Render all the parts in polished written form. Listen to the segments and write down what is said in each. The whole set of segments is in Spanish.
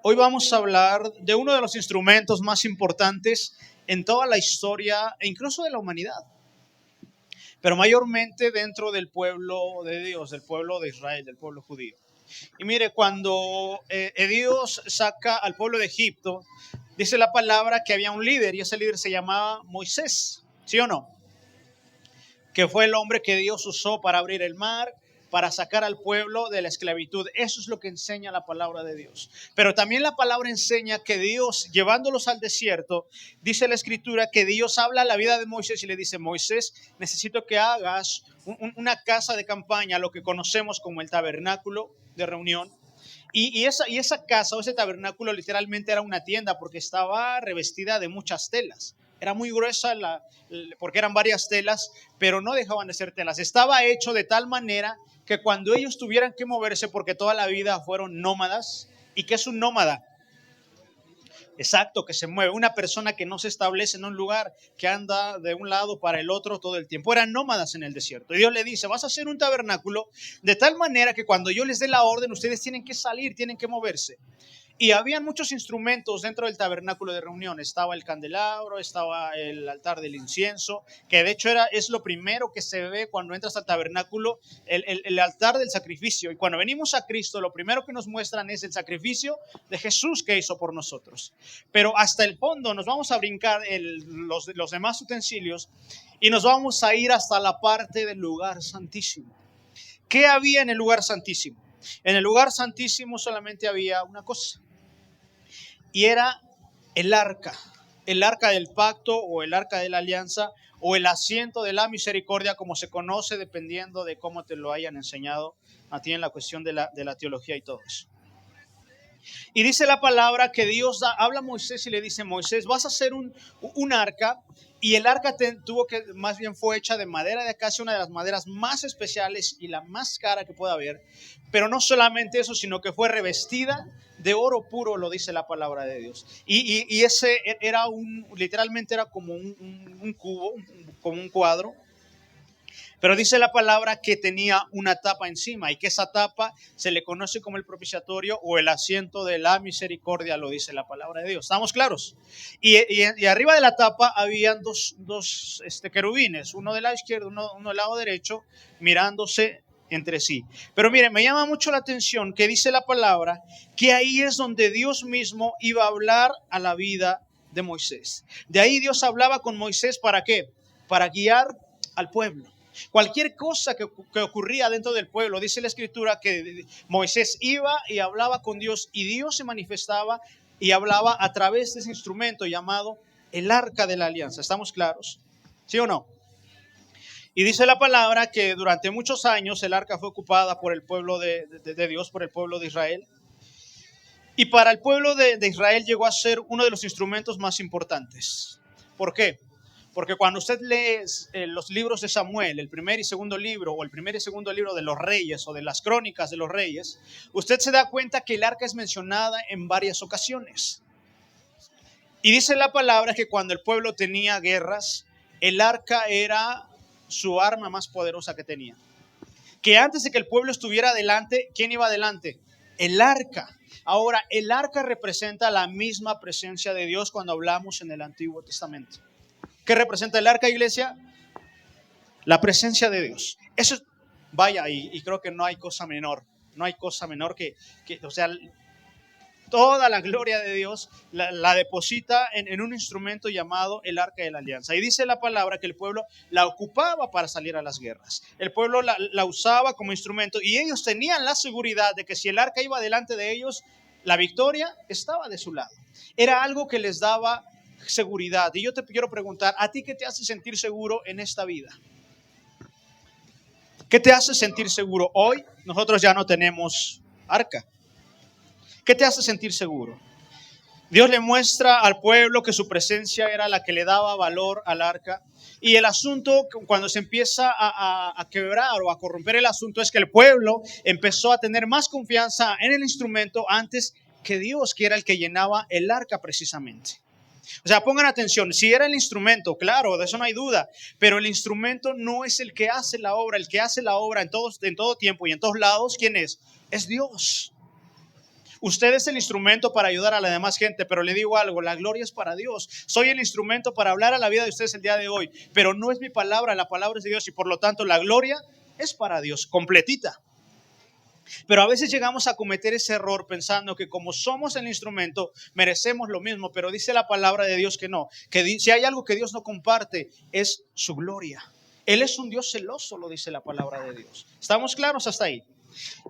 Hoy vamos a hablar de uno de los instrumentos más importantes en toda la historia e incluso de la humanidad, pero mayormente dentro del pueblo de Dios, del pueblo de Israel, del pueblo judío. Y mire, cuando Dios saca al pueblo de Egipto, dice la palabra que había un líder y ese líder se llamaba Moisés, ¿sí o no? Que fue el hombre que Dios usó para abrir el mar, para sacar al pueblo de la esclavitud. Eso es lo que enseña la palabra de Dios. Pero también la palabra enseña que Dios, llevándolos al desierto, dice la escritura que Dios habla a la vida de Moisés y le dice: Moisés, necesito que hagas una casa de campaña, lo que conocemos como el tabernáculo de reunión. Y esa casa o ese tabernáculo literalmente era una tienda porque estaba revestida de muchas telas. Era muy gruesa porque eran varias telas, pero no dejaban de ser telas. Estaba hecho de tal manera que cuando ellos tuvieran que moverse, porque toda la vida fueron nómadas. ¿Y qué es un nómada? Exacto, que se mueve. Una persona que no se establece en un lugar, que anda de un lado para el otro todo el tiempo. Eran nómadas en el desierto. Y Dios le dice: vas a hacer un tabernáculo de tal manera que cuando yo les dé la orden, ustedes tienen que salir, tienen que moverse. Y habían muchos instrumentos dentro del tabernáculo de reunión. Estaba el candelabro, estaba el altar del incienso, que de hecho es lo primero que se ve cuando entras al tabernáculo, el altar del sacrificio. Y cuando venimos a Cristo, lo primero que nos muestran es el sacrificio de Jesús que hizo por nosotros. Pero hasta el fondo nos vamos a brincar los demás utensilios y nos vamos a ir hasta la parte del lugar santísimo. ¿Qué había en el lugar santísimo? En el lugar santísimo solamente había una cosa, y era el arca del pacto o el arca de la alianza o el asiento de la misericordia, como se conoce dependiendo de cómo te lo hayan enseñado a ti en la cuestión de la teología y todo eso. Y dice la palabra que Dios habla a Moisés y le dice: Moisés, vas a hacer un arca. Y el arca más bien fue hecha de madera de acacia, una de las maderas más especiales y la más cara que pueda haber. Pero no solamente eso, sino que fue revestida de oro puro, lo dice la palabra de Dios. Y ese era literalmente era como un cubo, como un cuadro. Pero dice la palabra que tenía una tapa encima y que esa tapa se le conoce como el propiciatorio o el asiento de la misericordia, lo dice la palabra de Dios. ¿Estamos claros? Y arriba de la tapa habían dos querubines, uno del lado izquierdo, uno del lado derecho, mirándose entre sí. Pero miren, me llama mucho la atención que dice la palabra que ahí es donde Dios mismo iba a hablar a la vida de Moisés. De ahí Dios hablaba con Moisés, ¿para qué? Para guiar al pueblo. Cualquier cosa que ocurría dentro del pueblo, dice la escritura que Moisés iba y hablaba con Dios y Dios se manifestaba y hablaba a través de ese instrumento llamado el arca de la alianza. ¿Estamos claros? ¿Sí o no? Y dice la palabra que durante muchos años el arca fue ocupada por el pueblo de Dios, por el pueblo de Israel. Y para el pueblo de Israel llegó a ser uno de los instrumentos más importantes. ¿Por qué? Porque cuando usted lee los libros de Samuel, el primer y segundo libro, o el primer y segundo libro de los reyes, o de las crónicas de los reyes, usted se da cuenta que el arca es mencionada en varias ocasiones. Y dice la palabra que cuando el pueblo tenía guerras, el arca era su arma más poderosa que tenía. Que antes de que el pueblo estuviera adelante, ¿quién iba adelante? El arca. Ahora, el arca representa la misma presencia de Dios cuando hablamos en el Antiguo Testamento. ¿Qué representa el arca, iglesia? La presencia de Dios. Eso es, vaya, y creo que no hay cosa menor. No hay cosa menor que o sea, toda la gloria de Dios la deposita en un instrumento llamado el arca de la alianza. Y dice la palabra que el pueblo la ocupaba para salir a las guerras. El pueblo la usaba como instrumento y ellos tenían la seguridad de que si el arca iba delante de ellos, la victoria estaba de su lado. Era algo que les daba seguridad. Y yo te quiero preguntar, ¿a ti qué te hace sentir seguro en esta vida? ¿Qué te hace sentir seguro? Hoy nosotros ya no tenemos arca. ¿Qué te hace sentir seguro? Dios le muestra al pueblo que su presencia era la que le daba valor al arca. Y el asunto, cuando se empieza a quebrar o a corromper el asunto, es que el pueblo empezó a tener más confianza en el instrumento antes que Dios, que era el que llenaba el arca precisamente. O sea, pongan atención, si era el instrumento, claro, de eso no hay duda, pero el instrumento no es el que hace la obra. El que hace la obra en todo tiempo y en todos lados, ¿quién es? Es Dios. Usted es el instrumento para ayudar a la demás gente, pero le digo algo, la gloria es para Dios. Soy el instrumento para hablar a la vida de ustedes el día de hoy, pero no es mi palabra, la palabra es de Dios y por lo tanto la gloria es para Dios, completita. Pero a veces llegamos a cometer ese error pensando que como somos el instrumento, merecemos lo mismo, pero dice la palabra de Dios que no, que si hay algo que Dios no comparte, es su gloria. Él es un Dios celoso, lo dice la palabra de Dios. ¿Estamos claros hasta ahí?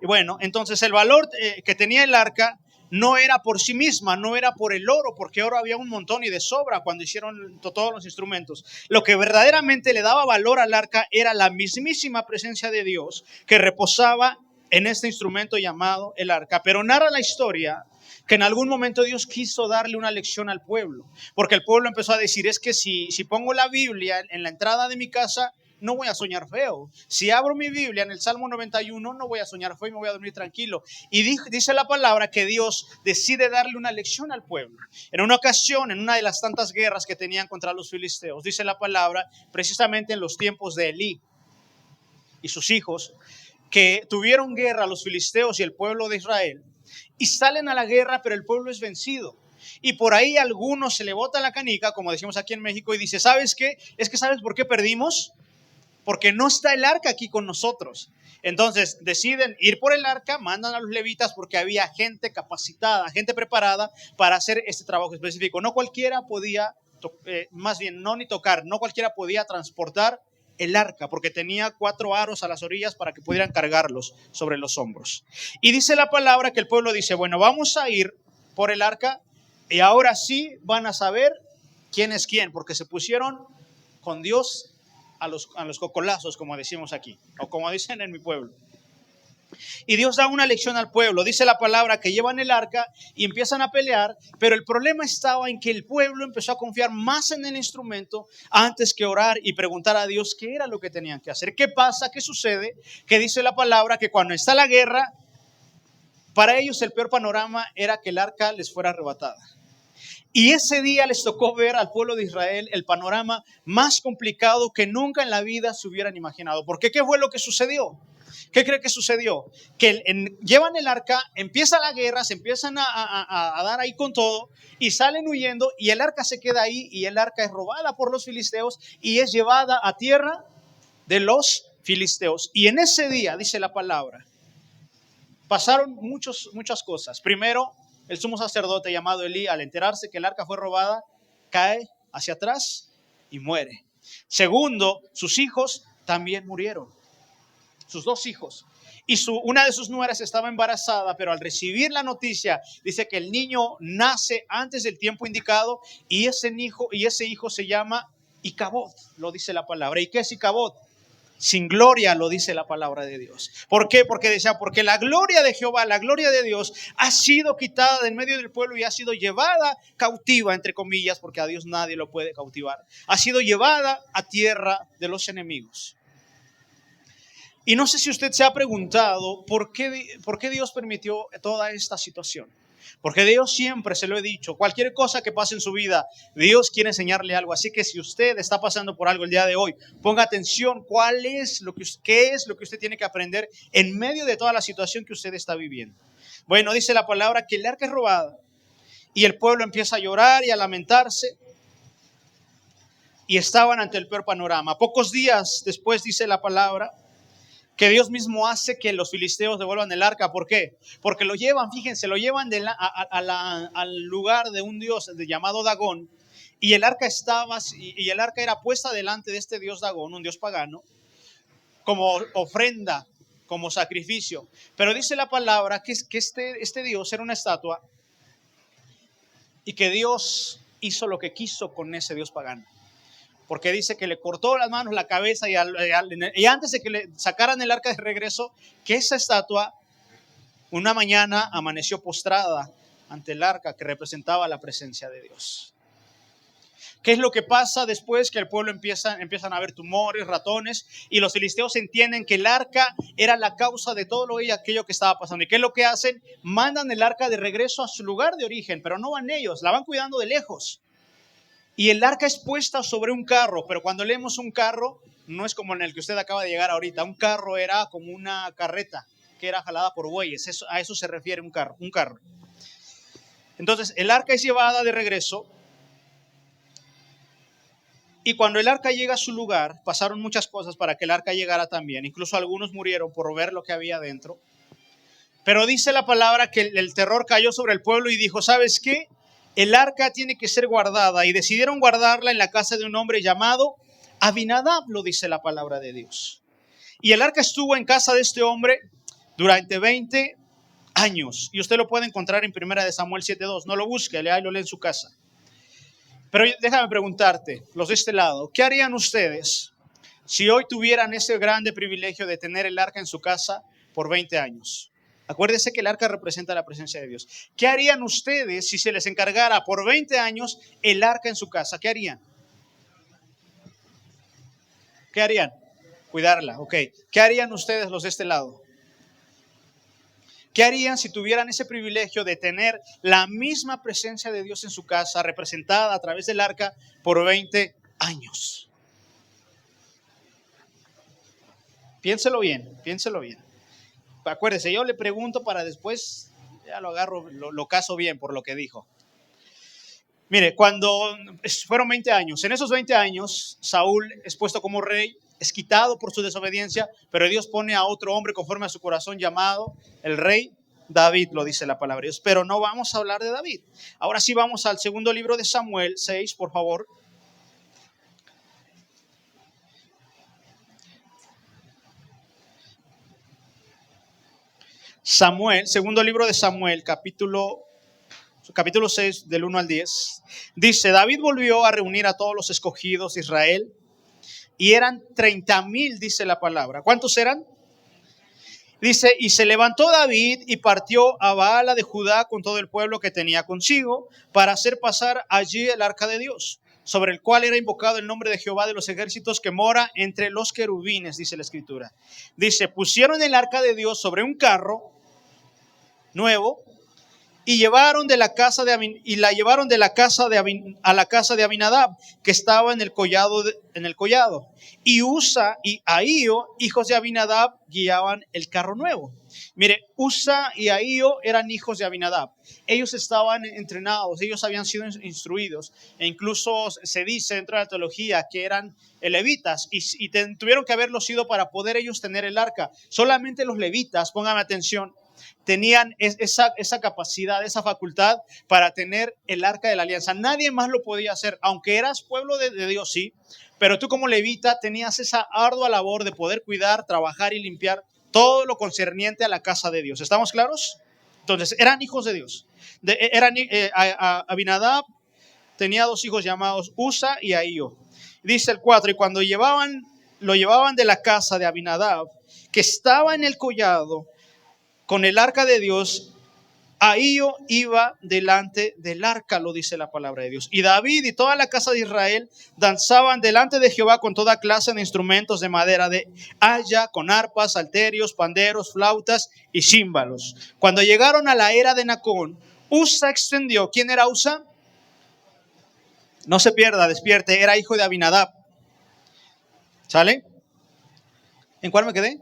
Y bueno, entonces el valor que tenía el arca no era por sí misma, no era por el oro, porque oro había un montón y de sobra cuando hicieron todos los instrumentos. Lo que verdaderamente le daba valor al arca era la mismísima presencia de Dios que reposaba en este instrumento llamado el arca. Pero narra la historia que en algún momento Dios quiso darle una lección al pueblo, porque el pueblo empezó a decir, es que si pongo la Biblia en la entrada de mi casa, no voy a soñar feo. Si abro mi Biblia en el Salmo 91, no voy a soñar feo y me voy a dormir tranquilo. Y dice la palabra que Dios decide darle una lección al pueblo. En una ocasión, en una de las tantas guerras que tenían contra los filisteos, dice la palabra, precisamente en los tiempos de Elí y sus hijos, que tuvieron guerra los filisteos y el pueblo de Israel, y salen a la guerra, pero el pueblo es vencido. Y por ahí algunos se le bota la canica, como decimos aquí en México, y dice, ¿sabes qué? Es que ¿sabes por qué perdimos? Porque no está el arca aquí con nosotros. Entonces deciden ir por el arca, mandan a los levitas porque había gente capacitada, gente preparada para hacer este trabajo específico. No cualquiera podía, más bien no ni tocar, no cualquiera podía transportar el arca porque tenía 4 aros a las orillas para que pudieran cargarlos sobre los hombros. Y dice la palabra que el pueblo dice, bueno, vamos a ir por el arca y ahora sí van a saber quién es quién, porque se pusieron con Dios a los cocolazos, como decimos aquí, o como dicen en mi pueblo. Y Dios da una lección al pueblo. Dice la palabra que llevan el arca y empiezan a pelear, pero el problema estaba en que el pueblo empezó a confiar más en el instrumento antes que orar y preguntar a Dios qué era lo que tenían que hacer. ¿Qué pasa? ¿Qué sucede? Que dice la palabra que cuando está la guerra, para ellos el peor panorama era que el arca les fuera arrebatada. Y ese día les tocó ver al pueblo de Israel el panorama más complicado que nunca en la vida se hubieran imaginado. ¿Por qué? ¿Qué fue lo que sucedió? ¿Qué cree que sucedió? Que llevan el arca, empieza la guerra, se empiezan a dar ahí con todo y salen huyendo y el arca se queda ahí y el arca es robada por los filisteos y es llevada a tierra de los filisteos. Y en ese día, dice la palabra, pasaron muchas cosas. Primero, el sumo sacerdote llamado Elí, al enterarse que el arca fue robada, cae hacia atrás y muere. Segundo, sus hijos también murieron, sus 2 hijos. Y una de sus nueras estaba embarazada, pero al recibir la noticia, dice que el niño nace antes del tiempo indicado y ese hijo se llama Icabod, lo dice la palabra. ¿Y qué es Icabod? Sin gloria, lo dice la palabra de Dios. ¿Por qué? Porque la gloria de Jehová, la gloria de Dios ha sido quitada de en medio del pueblo y ha sido llevada cautiva, entre comillas, porque a Dios nadie lo puede cautivar. Ha sido llevada a tierra de los enemigos. Y no sé si usted se ha preguntado por qué Dios permitió toda esta situación. Porque Dios siempre, se lo he dicho, cualquier cosa que pase en su vida, Dios quiere enseñarle algo. Así que si usted está pasando por algo el día de hoy, ponga atención, qué es lo que usted tiene que aprender en medio de toda la situación que usted está viviendo. Bueno, dice la palabra que el arca es robada y el pueblo empieza a llorar y a lamentarse y estaban ante el peor panorama. Pocos días después, dice la palabra, que Dios mismo hace que los filisteos devuelvan el arca. ¿Por qué? Porque lo llevan, fíjense, lo llevan al lugar de un dios llamado Dagón, y el arca era puesta delante de este dios Dagón, un dios pagano, como ofrenda, como sacrificio. Pero dice la palabra que este dios era una estatua y que Dios hizo lo que quiso con ese dios pagano. Porque dice que le cortó las manos, la cabeza y antes de que le sacaran el arca de regreso, que esa estatua una mañana amaneció postrada ante el arca que representaba la presencia de Dios. ¿Qué es lo que pasa después? Que el pueblo empiezan a haber tumores, ratones, y los filisteos entienden que el arca era la causa de todo aquello que estaba pasando. ¿Y qué es lo que hacen? Mandan el arca de regreso a su lugar de origen, pero no van ellos, la van cuidando de lejos. Y el arca es puesta sobre un carro, pero cuando leemos un carro, no es como en el que usted acaba de llegar ahorita. Un carro era como una carreta que era jalada por bueyes. A eso se refiere un carro. Entonces el arca es llevada de regreso. Y cuando el arca llega a su lugar, pasaron muchas cosas para que el arca llegara también. Incluso algunos murieron por ver lo que había dentro. Pero dice la palabra que el terror cayó sobre el pueblo y dijo, ¿sabes qué? El arca tiene que ser guardada. Y decidieron guardarla en la casa de un hombre llamado Abinadab, lo dice la palabra de Dios. Y el arca estuvo en casa de este hombre durante 20 años. Y usted lo puede encontrar en 1 de Samuel 7:2. No lo busque, lea y lo lee en su casa. Pero déjame preguntarte, los de este lado, ¿qué harían ustedes si hoy tuvieran ese grande privilegio de tener el arca en su casa por 20 años? Acuérdense que el arca representa la presencia de Dios. ¿Qué harían ustedes si se les encargara por 20 años el arca en su casa? ¿Qué harían? ¿Qué harían? Cuidarla, ok. ¿Qué harían ustedes los de este lado? ¿Qué harían si tuvieran ese privilegio de tener la misma presencia de Dios en su casa, representada a través del arca por 20 años? Piénselo bien, piénselo bien. Acuérdese, yo le pregunto para después, ya lo agarro, lo caso bien por lo que dijo. Mire, cuando fueron 20 años, en esos 20 años, Saúl es puesto como rey, es quitado por su desobediencia, pero Dios pone a otro hombre conforme a su corazón llamado el rey David, lo dice la palabra de Dios. Pero no vamos a hablar de David. Ahora sí vamos al segundo libro de Samuel 6, por favor. Samuel, segundo libro de Samuel, capítulo 6, del 1 al 10. Dice, David volvió a reunir a todos los escogidos de Israel y eran 30,000, dice la palabra. ¿Cuántos eran? Dice, y se levantó David y partió a Baala de Judá con todo el pueblo que tenía consigo para hacer pasar allí el arca de Dios, sobre el cual era invocado el nombre de Jehová de los ejércitos que mora entre los querubines, dice la escritura. Dice, pusieron el arca de Dios sobre un carro nuevo y llevaron de la casa de la llevaron de la casa a la casa de Abinadab, que estaba en el collado y Usa y Ahío, hijos de Abinadab, guiaban el carro nuevo. Mire, Usa y Ahío eran hijos de Abinadab. Ellos estaban entrenados, ellos habían sido instruidos, e incluso se dice dentro de la teología que eran levitas y tuvieron que haberlo sido para poder ellos tener el arca. Solamente los levitas, póngame atención, tenían esa capacidad, esa facultad para tener el arca de la alianza. Nadie más lo podía hacer, aunque eras pueblo de Dios, sí, pero tú como levita tenías esa ardua labor de poder cuidar, trabajar y limpiar todo lo concerniente a la casa de Dios. ¿Estamos claros? Entonces, eran hijos de Dios. Abinadab tenía 2 hijos llamados Usa y Ahío. Dice el 4, y cuando lo llevaban de la casa de Abinadab, que estaba en el collado, con el arca de Dios, Ahío iba delante del arca, lo dice la palabra de Dios. Y David y toda la casa de Israel danzaban delante de Jehová con toda clase de instrumentos de madera, de haya, con arpas, salterios, panderos, flautas y címbalos. Cuando llegaron a la era de Nacón, Usa extendió. ¿Quién era Usa? No se pierda, despierte. Era hijo de Abinadab. ¿Sale? ¿En cuál me quedé?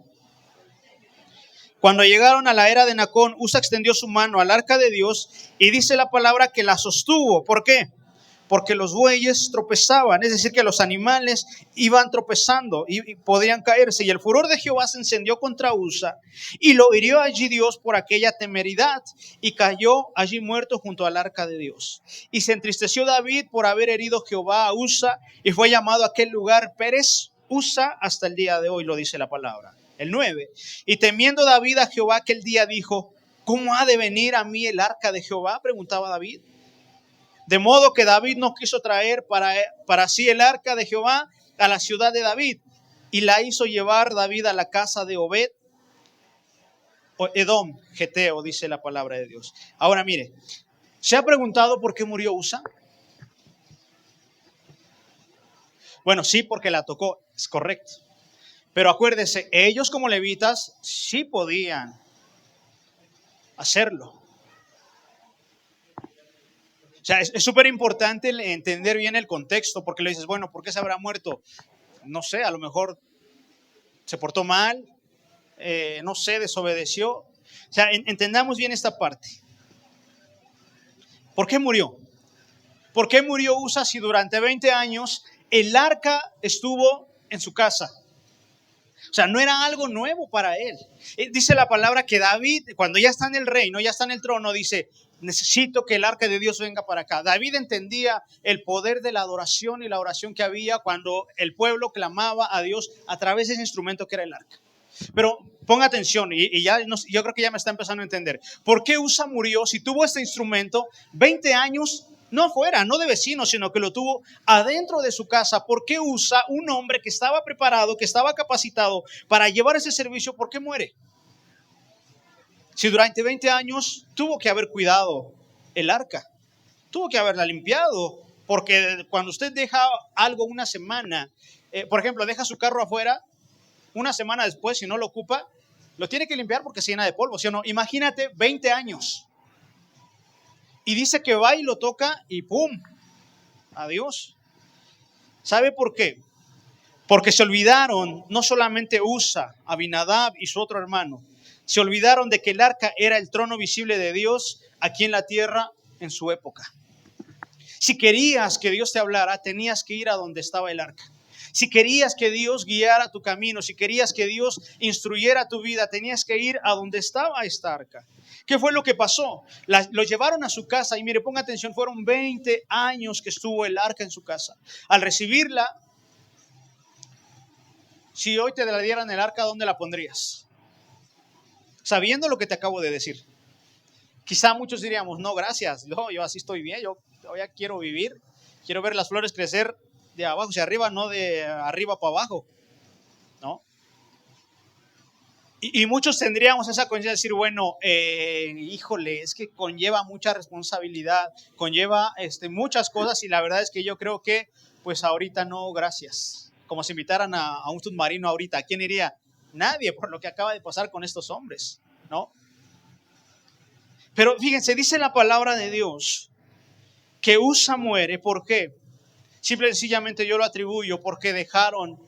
Cuando llegaron a la era de Nacón, Usa extendió su mano al arca de Dios y dice la palabra que la sostuvo. ¿Por qué? Porque los bueyes tropezaban, es decir, que los animales iban tropezando y podían caerse. Y el furor de Jehová se encendió contra Usa y lo hirió allí Dios por aquella temeridad y cayó allí muerto junto al arca de Dios. Y se entristeció David por haber herido Jehová a Usa y fue llamado a aquel lugar Pérez Usa hasta el día de hoy, lo dice la palabra. El 9. Y temiendo David a Jehová aquel día dijo, ¿cómo ha de venir a mí el arca de Jehová? Preguntaba David. De modo que David no quiso traer para sí el arca de Jehová a la ciudad de David y la hizo llevar David a la casa de Obed, o Edom, Geteo, dice la palabra de Dios. Ahora mire, ¿se ha preguntado por qué murió Usa? Bueno, sí, porque la tocó, es correcto. Pero acuérdese, ellos como levitas sí podían hacerlo. O sea, es súper importante entender bien el contexto, porque le dices, bueno, ¿por qué se habrá muerto? No sé, a lo mejor se portó mal, no sé, desobedeció. O sea, entendamos bien esta parte. ¿Por qué murió? ¿Por qué murió Usa si durante 20 años el arca estuvo en su casa? O sea, no era algo nuevo para él. Dice la palabra que David, cuando ya está en el reino, ya está en el trono, dice, necesito que el arca de Dios venga para acá. David entendía el poder de la adoración y la oración que había cuando el pueblo clamaba a Dios a través de ese instrumento que era el arca. Pero ponga atención, y ya yo creo que ya me está empezando a entender. ¿Por qué Usa murió si tuvo este instrumento 20 años? No afuera, no de vecino, sino que lo tuvo adentro de su casa. ¿Por qué Usa, un hombre que estaba preparado, que estaba capacitado para llevar ese servicio, por qué muere? Si durante 20 años tuvo que haber cuidado el arca, tuvo que haberla limpiado, porque cuando usted deja algo una semana, por ejemplo, deja su carro afuera, una semana después, si no lo ocupa, lo tiene que limpiar porque se llena de polvo, ¿sí o no? Imagínate 20 años. Y dice que va y lo toca y ¡pum! Adiós. ¿Sabe por qué? Porque se olvidaron, no solamente Usa, Abinadab y su otro hermano, se olvidaron de que el arca era el trono visible de Dios aquí en la tierra en su época. Si querías que Dios te hablara, tenías que ir a donde estaba el arca. Si querías que Dios guiara tu camino, si querías que Dios instruyera tu vida, tenías que ir a donde estaba esta arca. ¿Qué fue lo que pasó? Lo llevaron a su casa y mire, ponga atención, fueron 20 años que estuvo el arca en su casa. Al recibirla, si hoy te la dieran el arca, ¿dónde la pondrías? Sabiendo lo que te acabo de decir. Quizá muchos diríamos, no, gracias, yo así estoy bien, yo todavía quiero vivir, quiero ver las flores crecer de abajo hacia arriba, no de arriba para abajo, ¿no? Y muchos tendríamos esa conciencia de decir, bueno, híjole, es que conlleva mucha responsabilidad, conlleva muchas cosas y la verdad es que yo creo que, pues ahorita no, gracias. Como si invitaran a un submarino ahorita, ¿a quién iría? Nadie, por lo que acaba de pasar con estos hombres, ¿no? Pero fíjense, dice la palabra de Dios que Usa muere, ¿por qué? Simple y sencillamente yo lo atribuyo porque dejaron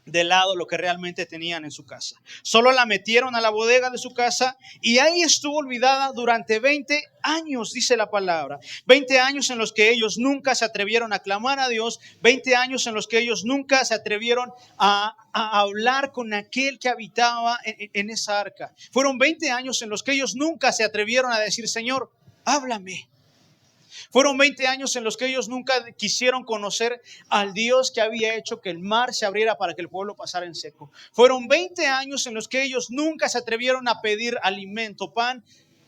de lado lo que realmente tenían en su casa. Solo la metieron a la bodega de su casa y ahí estuvo olvidada durante 20 años, dice la palabra. 20 años en los que ellos nunca se atrevieron a clamar a Dios, 20 años en los que ellos nunca se atrevieron a hablar con aquel que habitaba en esa arca. Fueron 20 años en los que ellos nunca se atrevieron a decir, Señor, háblame. Fueron 20 años en los que ellos nunca quisieron conocer al Dios que había hecho que el mar se abriera para que el pueblo pasara en seco. Fueron 20 años en los que ellos nunca se atrevieron a pedir alimento, pan,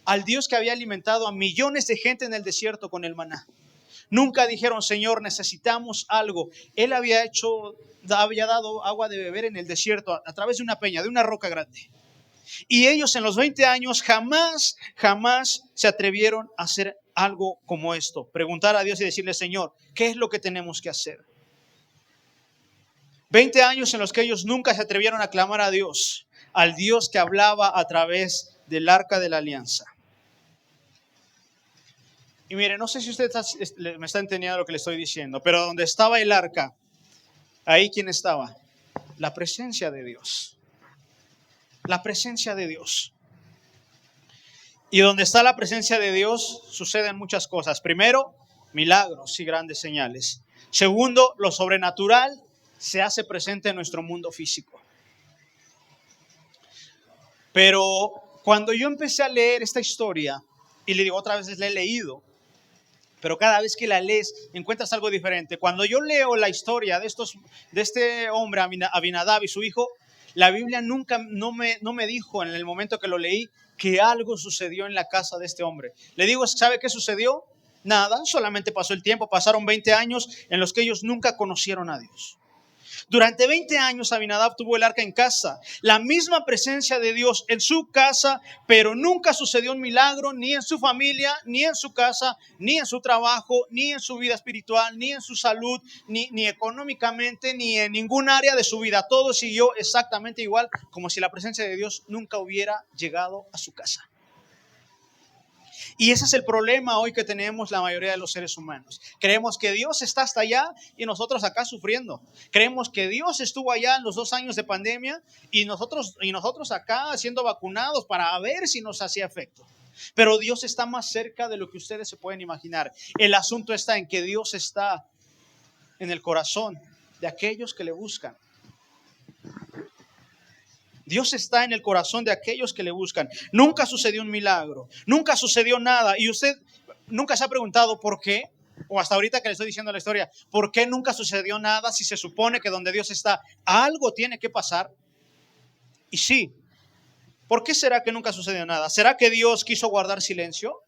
al Dios que había alimentado a millones de gente en el desierto con el maná. Nunca dijeron, Señor, necesitamos algo. Él había dado agua de beber en el desierto a través de una peña, de una roca grande. Y ellos en los 20 años jamás se atrevieron a hacer algo como esto. Preguntar a Dios y decirle, Señor, ¿qué es lo que tenemos que hacer? 20 años en los que ellos nunca se atrevieron a clamar a Dios, al Dios que hablaba a través del arca de la alianza. Y mire, no sé si usted me está entendiendo lo que le estoy diciendo, pero donde estaba el arca, ahí ¿quién estaba? La presencia de Dios. La presencia de Dios. Y donde está la presencia de Dios suceden muchas cosas. Primero, milagros y grandes señales. Segundo, lo sobrenatural se hace presente en nuestro mundo físico. Pero cuando yo empecé a leer esta historia, y le digo otra vez, la he leído, pero cada vez que la lees encuentras algo diferente. Cuando yo leo la historia de este hombre, Abinadab y su hijo, la Biblia nunca no me dijo en el momento que lo leí que algo sucedió en la casa de este hombre. Le digo, ¿sabe qué sucedió? Nada, solamente pasó el tiempo, pasaron 20 años en los que ellos nunca conocieron a Dios. Durante 20 años Abinadab tuvo el arca en casa, la misma presencia de Dios en su casa, pero nunca sucedió un milagro ni en su familia, ni en su casa, ni en su trabajo, ni en su vida espiritual, ni en su salud, ni económicamente, ni en ningún área de su vida. Todo siguió exactamente igual, como si la presencia de Dios nunca hubiera llegado a su casa. Y ese es el problema hoy que tenemos la mayoría de los seres humanos. Creemos que Dios está hasta allá y nosotros acá sufriendo. Creemos que Dios estuvo allá en los 2 años de pandemia y nosotros acá siendo vacunados para ver si nos hacía efecto. Pero Dios está más cerca de lo que ustedes se pueden imaginar. El asunto está en que Dios está en el corazón de aquellos que le buscan. Dios está en el corazón de aquellos que le buscan. Nunca sucedió un milagro, nunca sucedió nada. Y usted nunca se ha preguntado por qué, o hasta ahorita que le estoy diciendo la historia, ¿por qué nunca sucedió nada si se supone que donde Dios está algo tiene que pasar? Y sí, ¿por qué será que nunca sucedió nada? ¿Será que Dios quiso guardar silencio?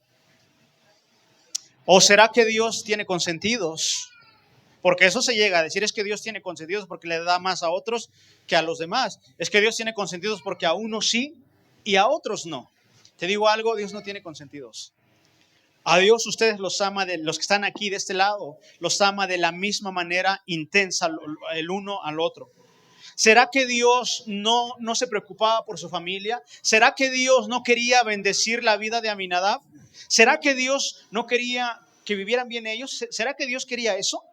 ¿O será que Dios tiene consentidos? Porque eso se llega a decir, es que Dios tiene consentidos porque le da más a otros que a los demás. Es que Dios tiene consentidos porque a unos sí y a otros no. Te digo algo, Dios no tiene consentidos. A Dios ustedes los ama, los que están aquí de este lado, los ama de la misma manera intensa el uno al otro. ¿Será que Dios no se preocupaba por su familia? ¿Será que Dios no quería bendecir la vida de Aminadab? ¿Será que Dios no quería que vivieran bien ellos? ¿Será que Dios quería eso?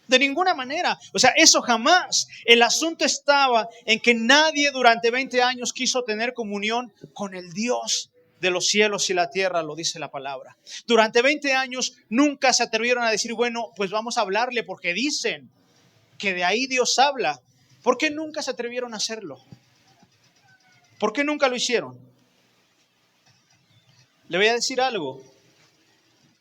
De ninguna manera. O sea, eso jamás. El asunto estaba en que nadie durante 20 años quiso tener comunión con el Dios de los cielos y la tierra, lo dice la palabra. Durante 20 años nunca se atrevieron a decir, bueno, pues vamos a hablarle porque dicen que de ahí Dios habla. ¿Por qué nunca se atrevieron a hacerlo? ¿Por qué nunca lo hicieron? Le voy a decir algo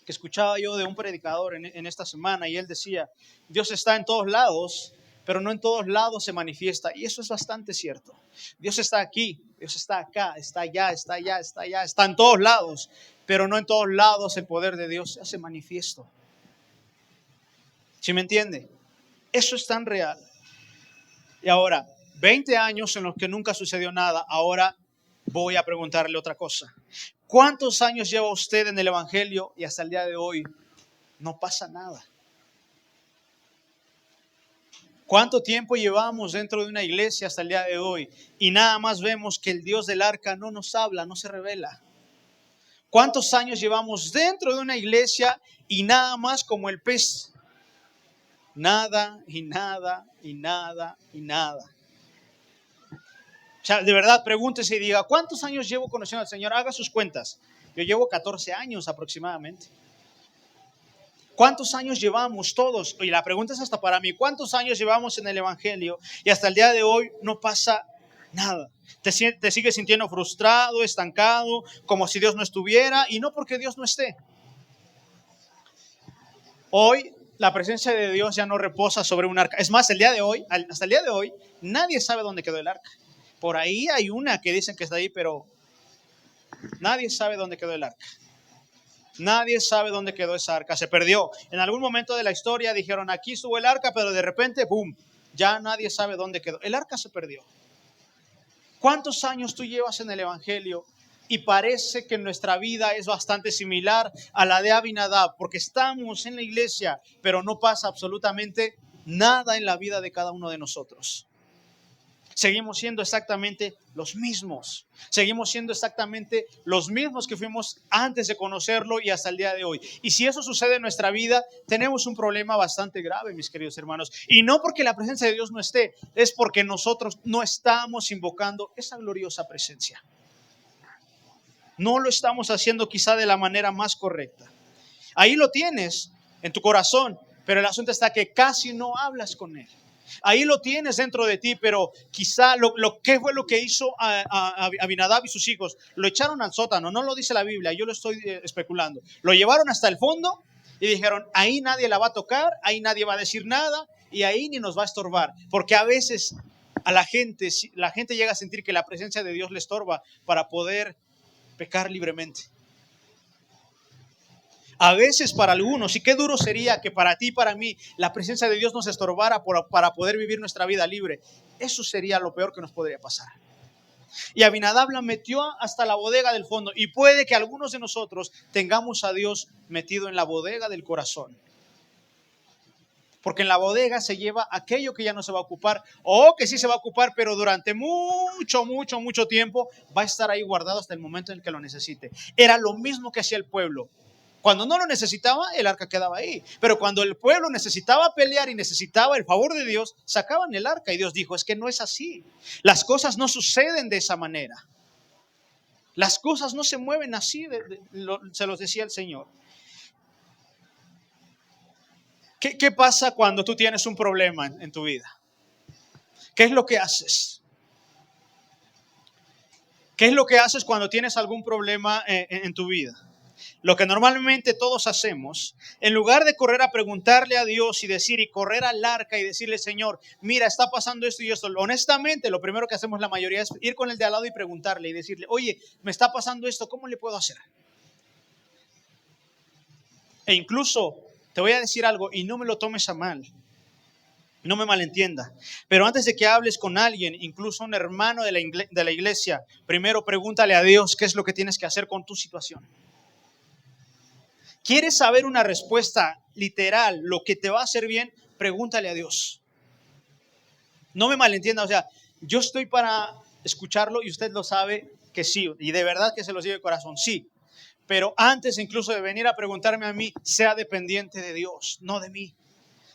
que escuchaba yo de un predicador en esta semana y él decía, Dios está en todos lados, pero no en todos lados se manifiesta. Y eso es bastante cierto. Dios está aquí, Dios está acá, está allá, está allá, está allá, está en todos lados, pero no en todos lados el poder de Dios se hace manifiesto. ¿Sí me entiende? Eso es tan real. Y ahora, 20 años en los que nunca sucedió nada, ahora voy a preguntarle otra cosa. ¿Cuántos años lleva usted en el Evangelio y hasta el día de hoy no pasa nada? ¿Cuánto tiempo llevamos dentro de una iglesia hasta el día de hoy y nada más vemos que el Dios del arca no nos habla, no se revela? ¿Cuántos años llevamos dentro de una iglesia y nada más como el pez? Nada y nada y nada y nada. O sea, de verdad, pregúntese y diga, ¿cuántos años llevo conociendo al Señor? Haga sus cuentas. Yo llevo 14 años aproximadamente. ¿Cuántos años llevamos todos? Y la pregunta es hasta para mí, ¿cuántos años llevamos en el Evangelio? Y hasta el día de hoy no pasa nada. Te sigues sintiendo frustrado, estancado, como si Dios no estuviera, y no porque Dios no esté. Hoy la presencia de Dios ya no reposa sobre un arca. Es más, hasta el día de hoy, nadie sabe dónde quedó el arca. Por ahí hay una que dicen que está ahí, pero nadie sabe dónde quedó el arca. Nadie sabe dónde quedó esa arca. Se perdió. En algún momento de la historia dijeron, aquí estuvo el arca, pero de repente, ¡boom! Ya nadie sabe dónde quedó. El arca se perdió. ¿Cuántos años tú llevas en el Evangelio? Y parece que nuestra vida es bastante similar a la de Aminadab, porque estamos en la iglesia, pero no pasa absolutamente nada en la vida de cada uno de nosotros. Seguimos siendo exactamente los mismos. Seguimos siendo exactamente los mismos que fuimos antes de conocerlo y hasta el día de hoy. Y si eso sucede en nuestra vida, tenemos un problema bastante grave, mis queridos hermanos. Y no porque la presencia de Dios no esté, es porque nosotros no estamos invocando esa gloriosa presencia. No lo estamos haciendo quizá de la manera más correcta. Ahí lo tienes en tu corazón, pero el asunto está que casi no hablas con Él. Ahí lo tienes dentro de ti, pero quizá ¿qué fue lo que hizo a Aminadab y sus hijos? Lo echaron al sótano, no lo dice la Biblia, yo lo estoy especulando. Lo llevaron hasta el fondo y dijeron, ahí nadie la va a tocar, ahí nadie va a decir nada y ahí ni nos va a estorbar. Porque a veces a la gente llega a sentir que la presencia de Dios le estorba para poder pecar libremente. A veces para algunos, y qué duro sería que para ti y para mí la presencia de Dios nos estorbara para poder vivir nuestra vida libre. Eso sería lo peor que nos podría pasar. Y Aminadab la metió hasta la bodega del fondo, y puede que algunos de nosotros tengamos a Dios metido en la bodega del corazón. Porque en la bodega se lleva aquello que ya no se va a ocupar, o que sí se va a ocupar, pero durante mucho tiempo va a estar ahí guardado hasta el momento en el que lo necesite. Era lo mismo que hacía el pueblo. Cuando no lo necesitaba, el arca quedaba ahí. Pero cuando el pueblo necesitaba pelear y necesitaba el favor de Dios, sacaban el arca. Y Dios dijo, es que no es así. Las cosas no suceden de esa manera. Las cosas no se mueven así, se los decía el Señor. ¿Qué pasa cuando tú tienes un problema en tu vida? ¿Qué es lo que haces? ¿Qué es lo que haces cuando tienes algún problema en tu vida? Lo que normalmente todos hacemos, en lugar de correr a preguntarle a Dios y decir y correr al arca y decirle, Señor, mira, está pasando esto y esto. Honestamente, lo primero que hacemos la mayoría es ir con el de al lado y preguntarle y decirle, oye, me está pasando esto, ¿cómo le puedo hacer? E incluso te voy a decir algo y no me lo tomes a mal. No me malentienda, pero antes de que hables con alguien, incluso un hermano de la iglesia, primero pregúntale a Dios qué es lo que tienes que hacer con tu situación. ¿Quieres saber una respuesta literal, lo que te va a hacer bien? Pregúntale a Dios. No me malentienda, o sea, yo estoy para escucharlo y usted lo sabe que sí, y de verdad que se lo digo de corazón, sí. Pero antes incluso de venir a preguntarme a mí, sea dependiente de Dios, no de mí.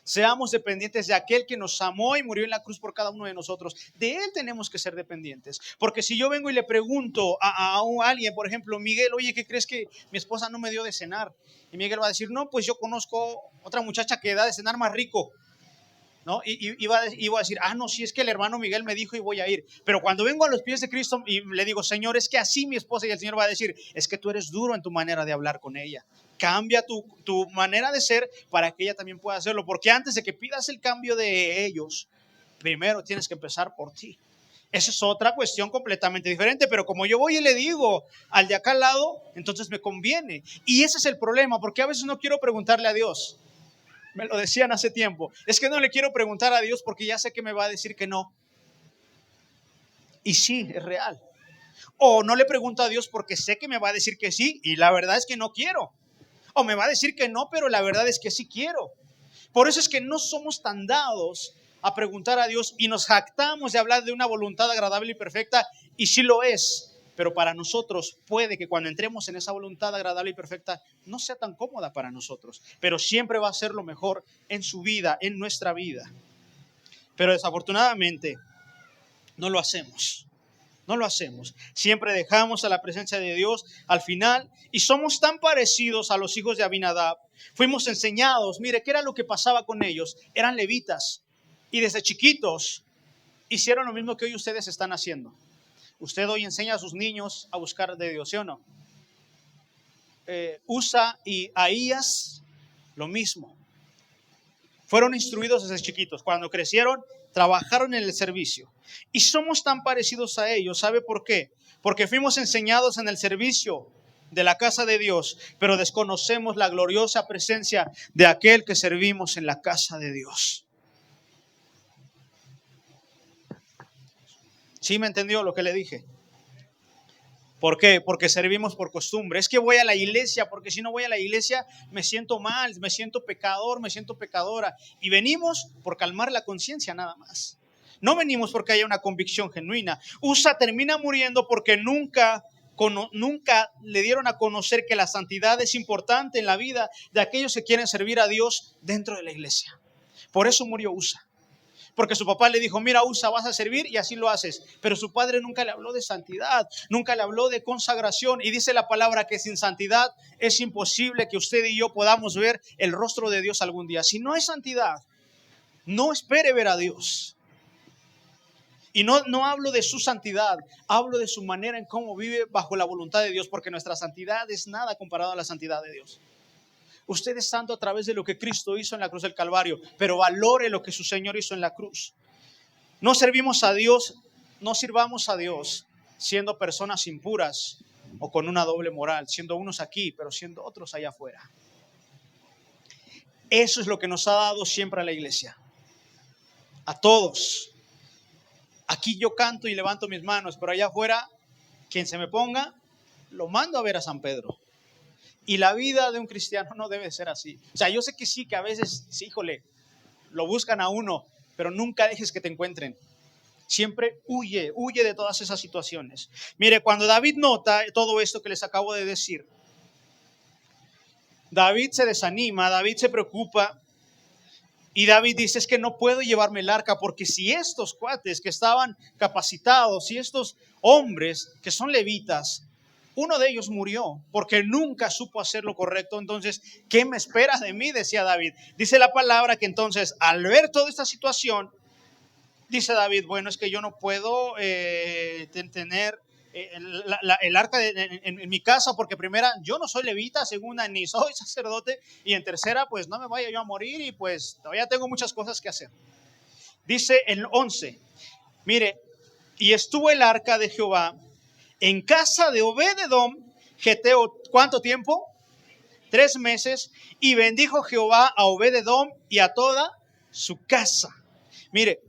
Seamos dependientes de aquel que nos amó y murió en la cruz por cada uno de nosotros. De Él tenemos que ser dependientes. Porque si yo vengo y le pregunto a alguien, por ejemplo, Miguel, oye, ¿qué crees que mi esposa no me dio de cenar? Y Miguel va a decir, no, pues yo conozco otra muchacha que da de cenar más rico. ¿No? Y iba a decir, no, sí, es que el hermano Miguel me dijo y voy a ir. Pero cuando vengo a los pies de Cristo y le digo, Señor, es que así mi esposa, y el Señor va a decir, es que tú eres duro en tu manera de hablar con ella. Cambia tu manera de ser para que ella también pueda hacerlo. Porque antes de que pidas el cambio de ellos, primero tienes que empezar por ti. Esa es otra cuestión completamente diferente, pero como yo voy y le digo al de acá al lado, entonces me conviene. Y ese es el problema, porque a veces no quiero preguntarle a Dios. Me lo decían hace tiempo. Es que no le quiero preguntar a Dios porque ya sé que me va a decir que no. Y sí, es real. O no le pregunto a Dios porque sé que me va a decir que sí y la verdad es que no quiero. O me va a decir que no, pero la verdad es que sí quiero. Por eso es que no somos tan dados a preguntar a Dios y nos jactamos de hablar de una voluntad agradable y perfecta, y sí lo es, pero para nosotros puede que cuando entremos en esa voluntad agradable y perfecta no sea tan cómoda para nosotros, pero siempre va a ser lo mejor en su vida, en nuestra vida. Pero desafortunadamente no lo hacemos. No lo hacemos. Siempre dejamos a la presencia de Dios al final y somos tan parecidos a los hijos de Abinadab. Fuimos enseñados, mire, ¿qué era lo que pasaba con ellos? Eran levitas y desde chiquitos hicieron lo mismo que hoy ustedes están haciendo. Usted hoy enseña a sus niños a buscar de Dios, ¿sí o no? Usa y Ahías lo mismo. Fueron instruidos desde chiquitos. Cuando crecieron, trabajaron en el servicio. Y somos tan parecidos a ellos. ¿Sabe por qué? Porque fuimos enseñados en el servicio de la casa de Dios, pero desconocemos la gloriosa presencia de aquel que servimos en la casa de Dios. ¿Sí me entendió lo que le dije? ¿Por qué? Porque servimos por costumbre. Es que voy a la iglesia, porque si no voy a la iglesia me siento mal, me siento pecador, me siento pecadora. Y venimos por calmar la conciencia nada más. No venimos porque haya una convicción genuina. Usa termina muriendo porque nunca le dieron a conocer que la santidad es importante en la vida de aquellos que quieren servir a Dios dentro de la iglesia. Por eso murió Usa. Porque su papá le dijo, mira, Usa, vas a servir, y así lo haces. Pero su padre nunca le habló de santidad, nunca le habló de consagración. Y dice la palabra que sin santidad es imposible que usted y yo podamos ver el rostro de Dios algún día. Si no hay santidad, no espere ver a Dios. Y no hablo de su santidad, hablo de su manera en cómo vive bajo la voluntad de Dios, porque nuestra santidad es nada comparado a la santidad de Dios. Usted es santo a través de lo que Cristo hizo en la cruz del Calvario, pero valore lo que su Señor hizo en la cruz. No servimos a Dios, no sirvamos a Dios siendo personas impuras o con una doble moral, siendo unos aquí, pero siendo otros allá afuera. Eso es lo que nos ha dado siempre a la iglesia. A todos. Aquí yo canto y levanto mis manos, pero allá afuera, quien se me ponga, lo mando a ver a San Pedro. Y la vida de un cristiano no debe ser así. O sea, yo sé que sí, que a veces, sí, híjole, lo buscan a uno, pero nunca dejes que te encuentren. Siempre huye de todas esas situaciones. Mire, cuando David nota todo esto que les acabo de decir, David se desanima, David se preocupa, y David dice, es que no puedo llevarme el arca, porque si estos cuates que estaban capacitados, si estos hombres que son levitas, uno de ellos murió porque nunca supo hacer lo correcto. Entonces, ¿qué me esperas de mí?, decía David. Dice la palabra que entonces, al ver toda esta situación, dice David, bueno, es que yo no puedo tener el arca en mi casa, porque primera, yo no soy levita, segunda, ni soy sacerdote, y en tercera, pues no me vaya yo a morir y pues todavía tengo muchas cosas que hacer. Dice el 11, mire, y estuvo el arca de Jehová en casa de Obed-edom, geteo, ¿cuánto tiempo? 3 meses, y bendijo Jehová a Obed-edom y a toda su casa. Mire,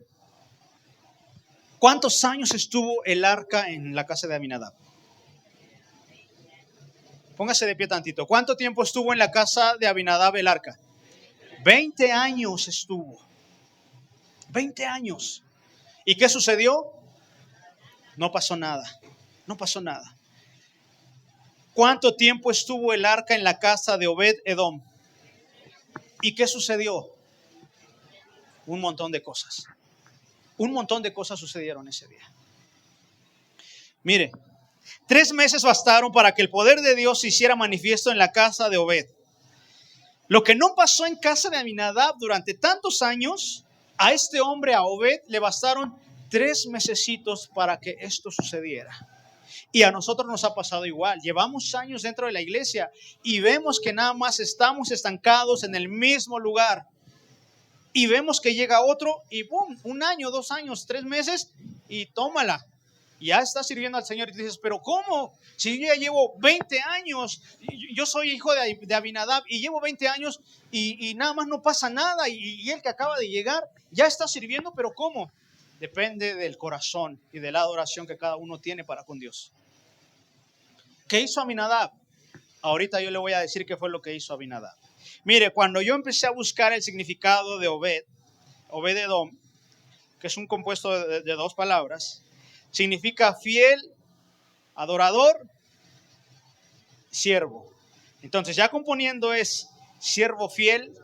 ¿cuántos años estuvo el arca en la casa de Abinadab? Póngase de pie tantito. ¿Cuánto tiempo estuvo en la casa de Abinadab el arca? 20 años estuvo. 20 años. ¿Y qué sucedió? No pasó nada. No pasó nada. ¿Cuánto tiempo estuvo el arca en la casa de Obed-edom? ¿Y qué sucedió? Un montón de cosas. Un montón de cosas sucedieron ese día. Mire, 3 meses bastaron para que el poder de Dios se hiciera manifiesto en la casa de Obed. Lo que no pasó en casa de Abinadab durante tantos años, a este hombre, a Obed, le bastaron 3 mesecitos para que esto sucediera. Y a nosotros nos ha pasado igual. Llevamos años dentro de la iglesia y vemos que nada más estamos estancados en el mismo lugar. Y vemos que llega otro y ¡pum! 1 año, 2 años, 3 meses y tómala. Ya está sirviendo al Señor y dices, pero ¿cómo? Si yo ya llevo 20 años, yo soy hijo de Abinadab y llevo 20 años y nada más no pasa nada y él que acaba de llegar ya está sirviendo, pero ¿cómo? Depende del corazón y de la adoración que cada uno tiene para con Dios. ¿Qué hizo Abinadab? Ahorita yo le voy a decir qué fue lo que hizo Abinadab. Mire, cuando yo empecé a buscar el significado de Obed-edom, que es un compuesto de 2 palabras, significa fiel, adorador, siervo. Entonces ya componiendo es siervo fiel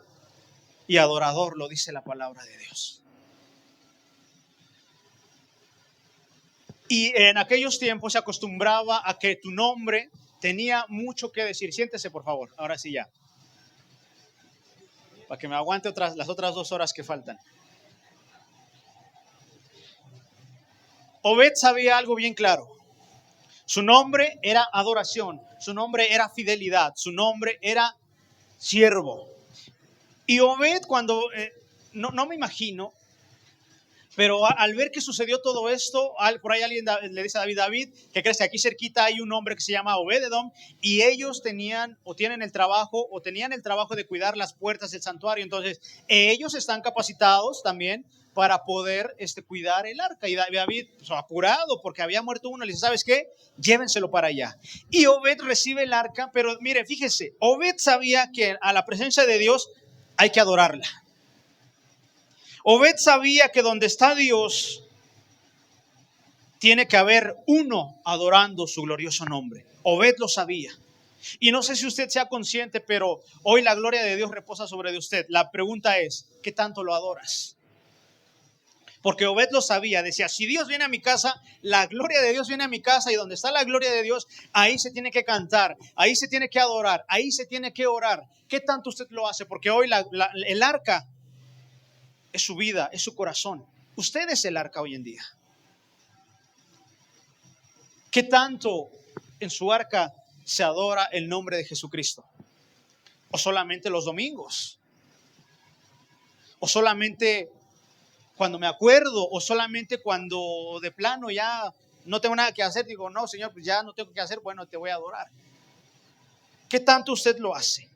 y adorador, lo dice la palabra de Dios. Y en aquellos tiempos se acostumbraba a que tu nombre tenía mucho que decir. Siéntese, por favor, ahora sí ya. Para que me aguante las otras 2 horas que faltan. Obed sabía algo bien claro. Su nombre era adoración, su nombre era fidelidad, su nombre era siervo. Y Obed cuando, no me imagino, pero al ver que sucedió todo esto, por ahí alguien le dice a David, que crees que aquí cerquita hay un hombre que se llama Obed-edom, y ellos tenían el trabajo de cuidar las puertas del santuario. Entonces, ellos están capacitados también para poder cuidar el arca. Y David, pues, apurado, porque había muerto uno, le dice, ¿sabes qué? Llévenselo para allá. Y Obed recibe el arca, pero mire, fíjese, Obed sabía que a la presencia de Dios hay que adorarla. Obed sabía que donde está Dios, tiene que haber uno adorando su glorioso nombre. Obed lo sabía. Y no sé si usted sea consciente, pero hoy la gloria de Dios reposa sobre de usted. La pregunta es, ¿qué tanto lo adoras? Porque Obed lo sabía, decía, si Dios viene a mi casa, la gloria de Dios viene a mi casa, y donde está la gloria de Dios, ahí se tiene que cantar, ahí se tiene que adorar, ahí se tiene que orar. ¿Qué tanto usted lo hace? Porque hoy el arca es su vida, es su corazón. Usted es el arca hoy en día. ¿Qué tanto en su arca se adora el nombre de Jesucristo? ¿O solamente los domingos? ¿O solamente cuando me acuerdo? ¿O solamente cuando de plano ya no tengo nada que hacer? Digo, no, Señor, pues ya no tengo que hacer, bueno, te voy a adorar. ¿Qué tanto usted lo hace?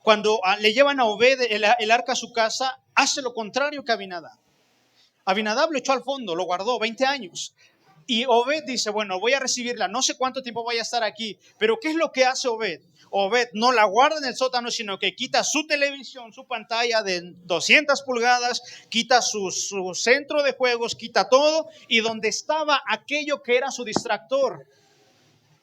Cuando le llevan a Obed el arca a su casa, hace lo contrario que Abinadab. Abinadab lo echó al fondo, lo guardó 20 años. Y Obed dice, bueno, voy a recibirla, no sé cuánto tiempo voy a estar aquí. Pero ¿qué es lo que hace Obed? Obed no la guarda en el sótano, sino que quita su televisión, su pantalla de 200 pulgadas, quita su centro de juegos, quita todo. Y donde estaba aquello que era su distractor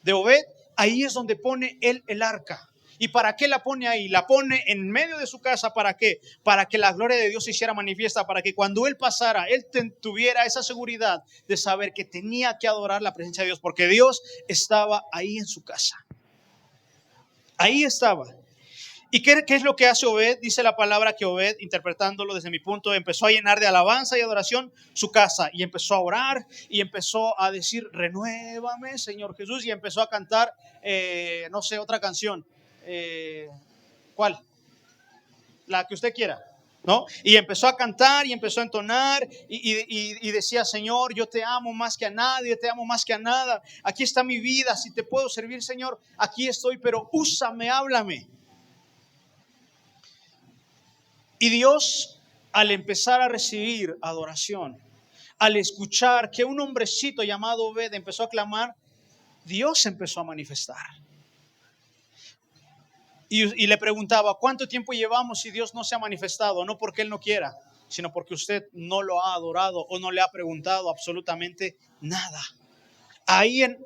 de Obed, ahí es donde pone él el arca. ¿Y para qué la pone ahí? La pone en medio de su casa. ¿Para qué? Para que la gloria de Dios se hiciera manifiesta, para que cuando él pasara, él tuviera esa seguridad de saber que tenía que adorar la presencia de Dios, porque Dios estaba ahí en su casa. Ahí estaba. ¿Y qué es lo que hace Obed? Dice la palabra que Obed, interpretándolo desde mi punto, empezó a llenar de alabanza y adoración su casa, y empezó a orar y empezó a decir: renuévame, Señor Jesús, y empezó a cantar, no sé, otra canción. ¿Cuál? La que usted quiera, ¿no? Y empezó a cantar y empezó a entonar y decía: Señor, yo te amo más que a nadie, te amo más que a nada. Aquí está mi vida, si te puedo servir, Señor, aquí estoy, pero úsame, háblame. Y Dios, al empezar a recibir adoración, al escuchar que un hombrecito llamado Obed empezó a clamar, Dios empezó a manifestar. Y le preguntaba: ¿cuánto tiempo llevamos si Dios no se ha manifestado? No porque Él no quiera, sino porque usted no lo ha adorado o no le ha preguntado absolutamente nada. Ahí en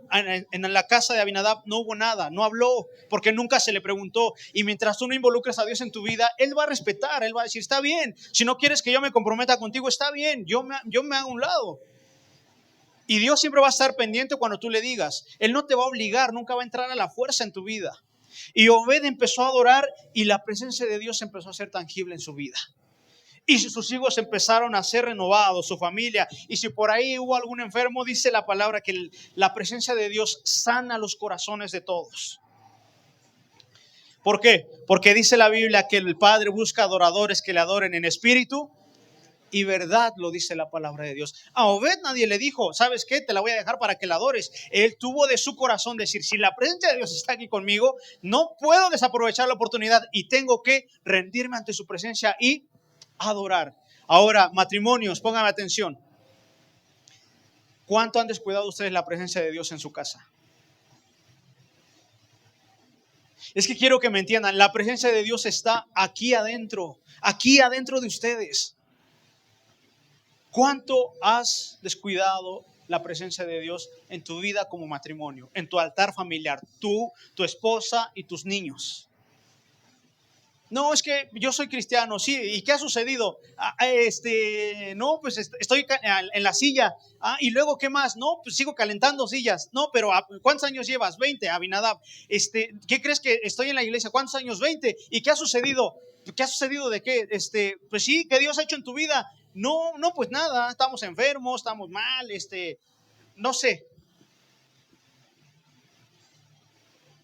la casa de Abinadab no hubo nada, no habló, porque nunca se le preguntó. Y mientras tú no involucres a Dios en tu vida, Él va a respetar, Él va a decir: está bien, si no quieres que yo me comprometa contigo, está bien, yo me hago a un lado. Y Dios siempre va a estar pendiente cuando tú le digas. Él no te va a obligar, nunca va a entrar a la fuerza en tu vida. Y Obed empezó a adorar y la presencia de Dios empezó a ser tangible en su vida. Y sus hijos empezaron a ser renovados, su familia. Y si por ahí hubo algún enfermo, dice la palabra que la presencia de Dios sana los corazones de todos. ¿Por qué? Porque dice la Biblia que el Padre busca adoradores que le adoren en espíritu y verdad, lo dice la palabra de Dios. A Obed nadie le dijo: ¿sabes qué? Te la voy a dejar para que la adores. Él tuvo de su corazón decir: si la presencia de Dios está aquí conmigo, no puedo desaprovechar la oportunidad y tengo que rendirme ante su presencia y adorar. Ahora, matrimonios, pónganme atención. ¿Cuánto han descuidado ustedes la presencia de Dios en su casa? Es que quiero que me entiendan, la presencia de Dios está aquí adentro de ustedes. ¿Cuánto has descuidado la presencia de Dios en tu vida como matrimonio, en tu altar familiar, tú, tu esposa y tus niños? No, es que yo soy cristiano, sí. ¿Y qué ha sucedido? No, pues estoy en la silla. ¿Y luego qué más? No, pues sigo calentando sillas. No, pero ¿cuántos años llevas? 20, Abinadab. ¿Qué crees que estoy en la iglesia? ¿Cuántos años? 20. ¿Y qué ha sucedido? ¿Qué ha sucedido de qué? Pues sí, ¿qué Dios ha hecho en tu vida? No, pues nada, estamos enfermos, estamos mal, no sé.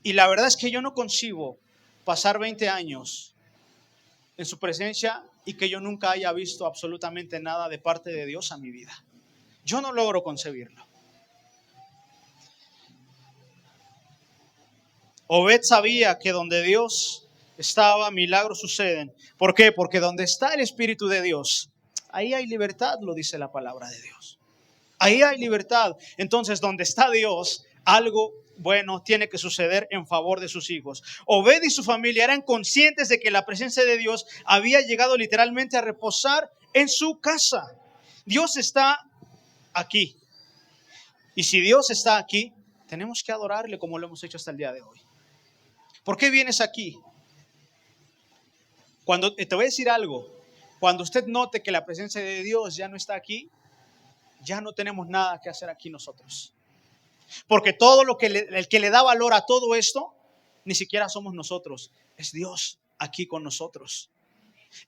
Y la verdad es que yo no concibo pasar 20 años en su presencia y que yo nunca haya visto absolutamente nada de parte de Dios a mi vida. Yo no logro concebirlo. Obed sabía que donde Dios estaba, milagros suceden. ¿Por qué? Porque donde está el Espíritu de Dios, ahí hay libertad, lo dice la palabra de Dios. Ahí hay libertad. Entonces, donde está Dios, algo bueno tiene que suceder en favor de sus hijos. Obed y su familia eran conscientes de que la presencia de Dios había llegado literalmente a reposar en su casa. Dios está aquí. Y si Dios está aquí, tenemos que adorarle como lo hemos hecho hasta el día de hoy. ¿Por qué vienes aquí? Te voy a decir algo. Cuando usted note que la presencia de Dios ya no está aquí, ya no tenemos nada que hacer aquí nosotros. Porque todo el que le da valor a todo esto, ni siquiera somos nosotros. Es Dios aquí con nosotros.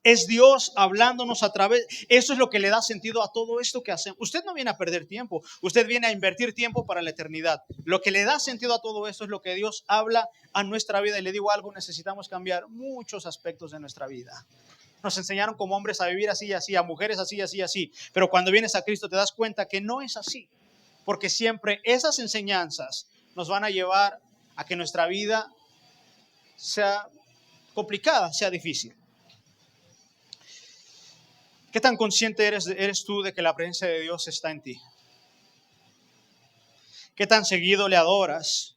Es Dios hablándonos a través. Eso es lo que le da sentido a todo esto que hacemos. Usted no viene a perder tiempo. Usted viene a invertir tiempo para la eternidad. Lo que le da sentido a todo esto es lo que Dios habla a nuestra vida. Y le digo algo, necesitamos cambiar muchos aspectos de nuestra vida. Nos enseñaron como hombres a vivir así y así, a mujeres así y así y así. Pero cuando vienes a Cristo te das cuenta que no es así. Porque siempre esas enseñanzas nos van a llevar a que nuestra vida sea complicada, sea difícil. ¿Qué tan consciente eres tú de que la presencia de Dios está en ti? ¿Qué tan seguido le adoras?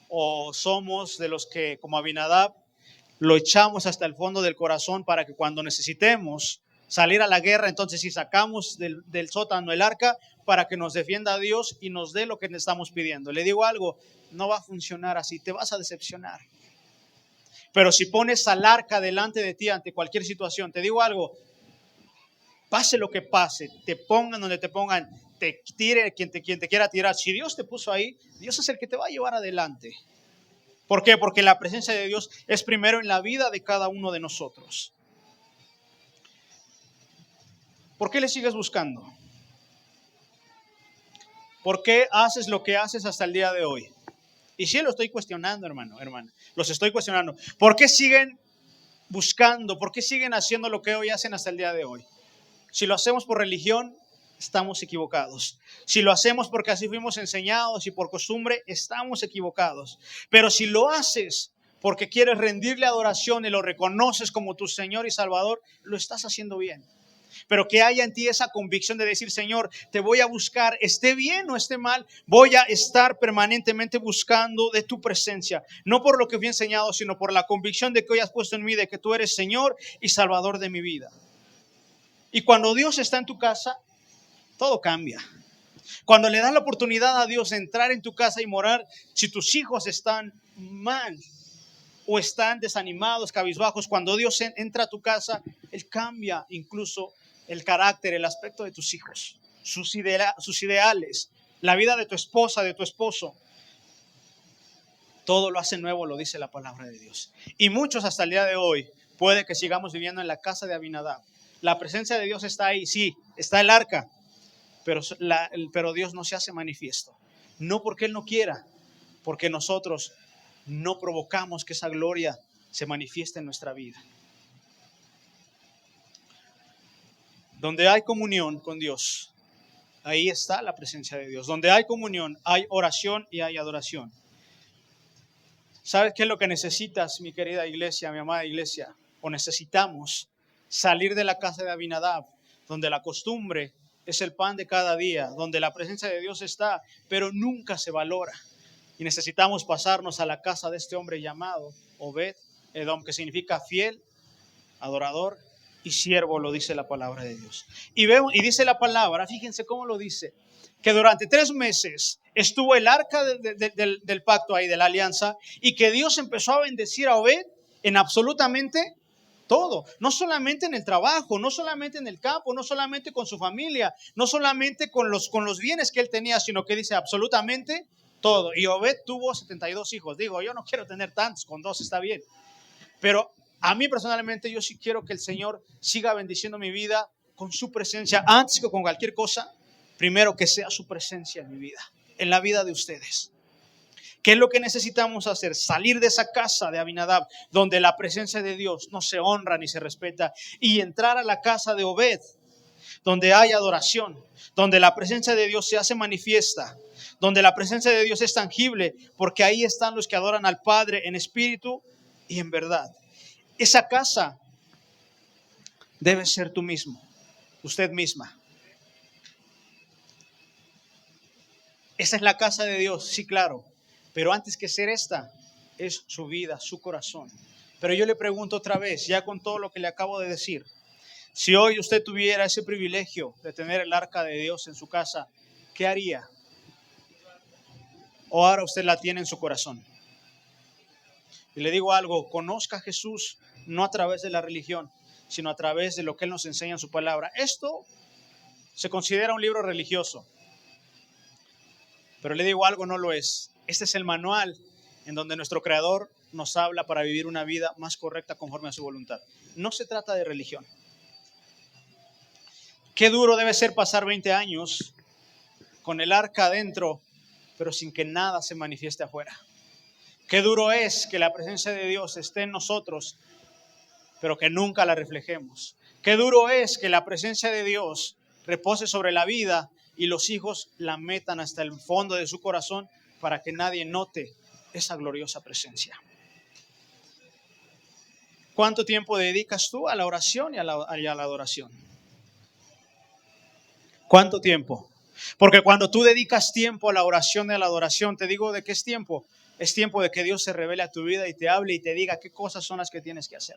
¿O somos de los que, como Abinadab, lo echamos hasta el fondo del corazón para que cuando necesitemos salir a la guerra, entonces si sacamos del sótano el arca para que nos defienda a Dios y nos dé lo que le estamos pidiendo. Le digo algo, no va a funcionar así, te vas a decepcionar. Pero si pones al arca delante de ti ante cualquier situación, te digo algo, pase lo que pase, te pongan donde te pongan, te tire quien te quiera tirar. Si Dios te puso ahí, Dios es el que te va a llevar adelante. ¿Por qué? Porque la presencia de Dios es primero en la vida de cada uno de nosotros. ¿Por qué le sigues buscando? ¿Por qué haces lo que haces hasta el día de hoy? Y sí lo estoy cuestionando, hermana. Los estoy cuestionando. ¿Por qué siguen buscando? ¿Por qué siguen haciendo lo que hoy hacen hasta el día de hoy? Si lo hacemos por religión, estamos equivocados. Si lo hacemos porque así fuimos enseñados y por costumbre, estamos equivocados. Pero si lo haces porque quieres rendirle adoración y lo reconoces como tu Señor y Salvador, lo estás haciendo bien. Pero que haya en ti esa convicción de decir, Señor, te voy a buscar, esté bien o esté mal, voy a estar permanentemente buscando de tu presencia. No por lo que fui enseñado, sino por la convicción de que hoy has puesto en mí, de que tú eres Señor y Salvador de mi vida. Y cuando Dios está en tu casa, todo cambia. Cuando le das la oportunidad a Dios de entrar en tu casa y morar, si tus hijos están mal o están desanimados, cabizbajos, cuando Dios entra a tu casa, Él cambia incluso el carácter, el aspecto de tus hijos, sus ideales, la vida de tu esposa, de tu esposo. Todo lo hace nuevo, lo dice la palabra de Dios. Y muchos hasta el día de hoy puede que sigamos viviendo en la casa de Abinadab. La presencia de Dios está ahí, sí, está el arca, pero Dios no se hace manifiesto. No porque Él no quiera, porque nosotros no provocamos que esa gloria se manifieste en nuestra vida. Donde hay comunión con Dios, ahí está la presencia de Dios. Donde hay comunión, hay oración y hay adoración. ¿Sabes qué es lo que necesitas, mi querida iglesia, mi amada iglesia? O necesitamos salir de la casa de Abinadab, donde la costumbre es el pan de cada día, donde la presencia de Dios está, pero nunca se valora. Y necesitamos pasarnos a la casa de este hombre llamado Obed Edom, que significa fiel, adorador y siervo, lo dice la palabra de Dios. Y dice la palabra, fíjense cómo lo dice, que durante 3 meses estuvo el arca del pacto ahí, de la alianza, y que Dios empezó a bendecir a Obed en absolutamente todo, no solamente en el trabajo, no solamente en el campo, no solamente con su familia, no solamente con los bienes que él tenía, sino que dice absolutamente todo. Y Obed tuvo 72 hijos. Digo, yo no quiero tener tantos, con 2 está bien. Pero a mí personalmente yo sí quiero que el Señor siga bendiciendo mi vida con su presencia. Antes que con cualquier cosa, primero que sea su presencia en mi vida, en la vida de ustedes. ¿Qué es lo que necesitamos hacer? Salir de esa casa de Abinadab, donde la presencia de Dios no se honra ni se respeta, y entrar a la casa de Obed, donde hay adoración, donde la presencia de Dios se hace manifiesta, donde la presencia de Dios es tangible, porque ahí están los que adoran al Padre en espíritu y en verdad. Esa casa debe ser tú mismo, usted misma. Esa es la casa de Dios, sí, claro. Pero antes que ser esta, es su vida, su corazón. Pero yo le pregunto otra vez, ya con todo lo que le acabo de decir, si hoy usted tuviera ese privilegio de tener el arca de Dios en su casa, ¿qué haría? ¿O ahora usted la tiene en su corazón? Y le digo algo, conozca a Jesús no a través de la religión, sino a través de lo que Él nos enseña en su palabra. Esto se considera un libro religioso, pero le digo algo, no lo es. Este es el manual en donde nuestro Creador nos habla para vivir una vida más correcta conforme a su voluntad. No se trata de religión. Qué duro debe ser pasar 20 años con el arca adentro, pero sin que nada se manifieste afuera. Qué duro es que la presencia de Dios esté en nosotros, pero que nunca la reflejemos. Qué duro es que la presencia de Dios repose sobre la vida y los hijos la metan hasta el fondo de su corazón para que nadie note esa gloriosa presencia. ¿Cuánto tiempo dedicas tú a la oración y a la adoración? ¿Cuánto tiempo? Porque cuando tú dedicas tiempo a la oración y a la adoración, te digo de qué es tiempo. Es tiempo de que Dios se revele a tu vida y te hable y te diga qué cosas son las que tienes que hacer.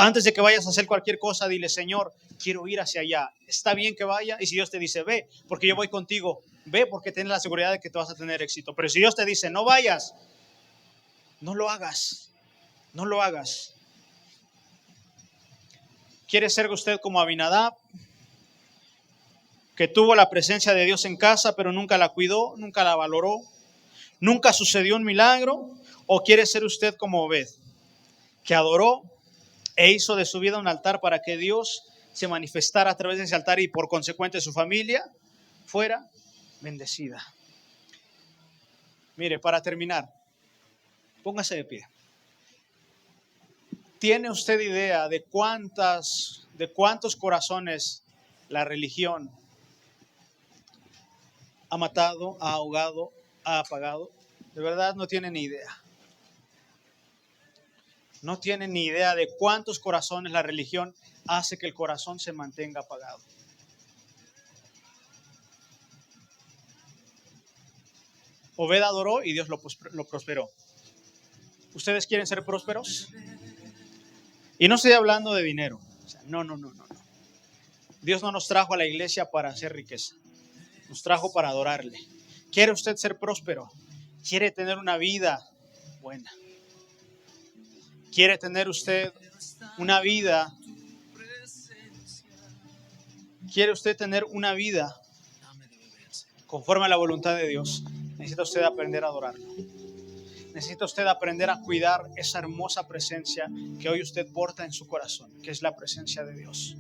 Antes de que vayas a hacer cualquier cosa, dile: Señor, quiero ir hacia allá. Está bien que vaya. Y si Dios te dice: ve, porque yo voy contigo, ve, porque tienes la seguridad de que te vas a tener éxito. Pero si Dios te dice: no vayas, no lo hagas. No lo hagas. ¿Quiere ser usted como Abinadab, que tuvo la presencia de Dios en casa, pero nunca la cuidó, nunca la valoró, nunca sucedió un milagro? ¿O quiere ser usted como Obed, que adoró e hizo de su vida un altar para que Dios se manifestara a través de ese altar y por consecuente su familia fuera bendecida? Mire, para terminar, póngase de pie. ¿Tiene usted idea de cuántos corazones la religión ha matado, ha ahogado, ha apagado? De verdad no tiene ni idea. No tiene ni idea de cuántos corazones la religión hace que el corazón se mantenga apagado. Obed adoró y Dios lo prosperó. ¿Ustedes quieren ser prósperos? Y no estoy hablando de dinero. O sea, no. Dios no nos trajo a la iglesia para hacer riqueza. Nos trajo para adorarle. ¿Quiere usted ser próspero? ¿Quiere tener una vida buena? ¿Quiere tener usted una vida? ¿Quiere usted tener una vida conforme a la voluntad de Dios? Necesita usted aprender a adorarlo. Necesita usted aprender a cuidar esa hermosa presencia que hoy usted porta en su corazón, que es la presencia de Dios.